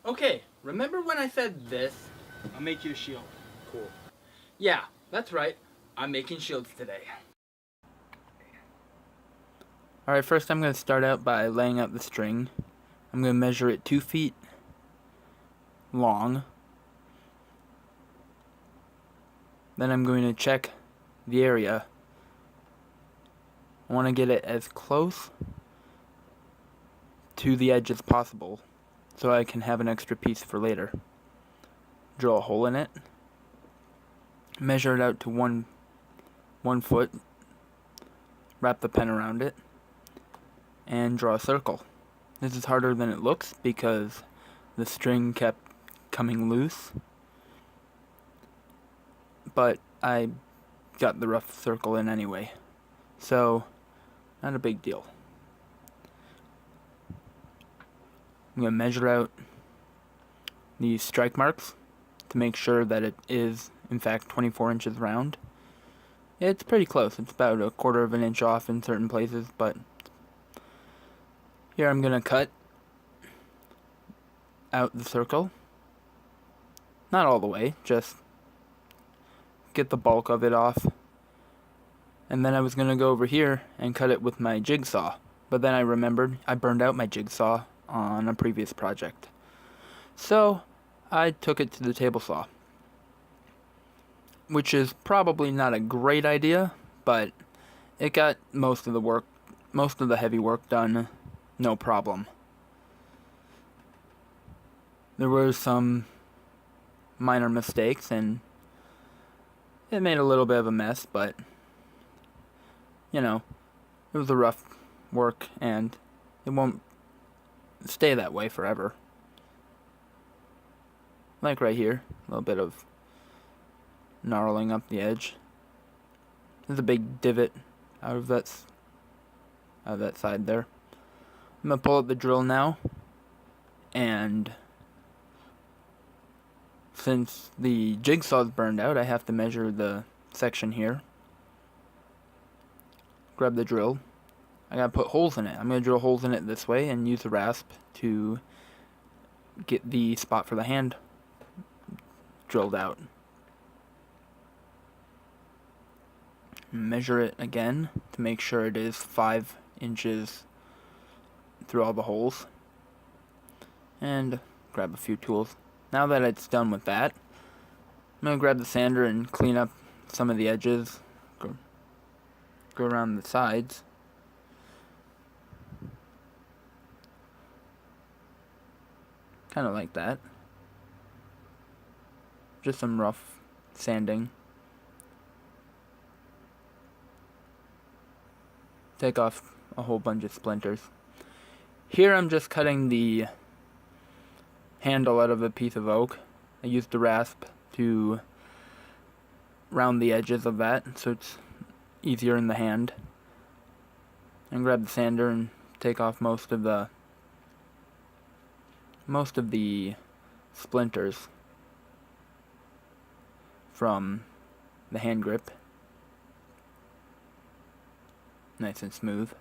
Okay, remember when I said this? I'll make you a shield. Cool. Yeah, that's right. I'm making shields today. Alright, first I'm going to start out by laying out the string. I'm going to measure it 2 feet long. Then I'm going to check the area. I want to get it as close to the edge as possible so I can have an extra piece for later. Drill a hole in it. Measure it out to one foot. Wrap the pen around it. And draw a circle. This is harder than it looks because the string kept coming loose. But I got the rough circle in anyway. So, not a big deal. I'm going to measure out these strike marks to make sure that it is, in fact, 24 inches round. It's pretty close. It's about 1/4 of an inch off in certain places, but here I'm going to cut out the circle. Not all the way, just get the bulk of it off. And then I was going to go over here and cut it with my jigsaw. But then I remembered I burned out my jigsaw on a previous project. So I took it to the table saw. Which is probably not a great idea, but it got most of the heavy work done, no problem. There were some minor mistakes and it made a little bit of a mess, but you know, it was a rough work and it won't stay that way forever. Like right here, a little bit of gnarling up the edge. There's a big divot out of that side there. I'm gonna pull out the drill now, and since the jigsaw's burned out, I have to measure the section here. Grab the drill. I gotta put holes in it. I'm gonna drill holes in it this way and use the rasp to get the spot for the hand drilled out. Measure it again to make sure it is 5 inches through all the holes. And grab a few tools. Now that it's done with that, I'm going to grab the sander and clean up some of the edges. Go around the sides. Kind of like that. Just some rough sanding. Take off a whole bunch of splinters. Here I'm just cutting the handle out of a piece of oak. I used the rasp to round the edges of that so it's easier in the hand. And grab the sander and take off most of the splinters from the hand grip. Nice and smooth.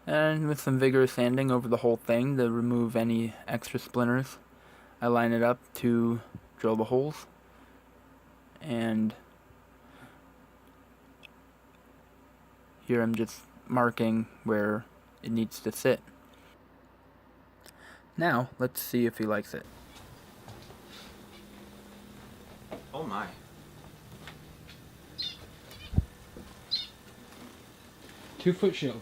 And with some vigorous sanding over the whole thing to remove any extra splinters, I line it up to drill the holes. And here I'm just marking where it needs to sit. Now, let's see if he likes it. Oh my. Two-foot shield.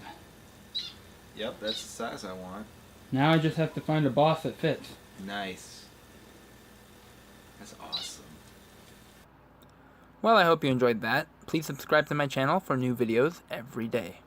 Yep, that's the size I want. Now I just have to find a boss that fits. Nice. That's awesome. Well, I hope you enjoyed that. Please subscribe to my channel for new videos every day.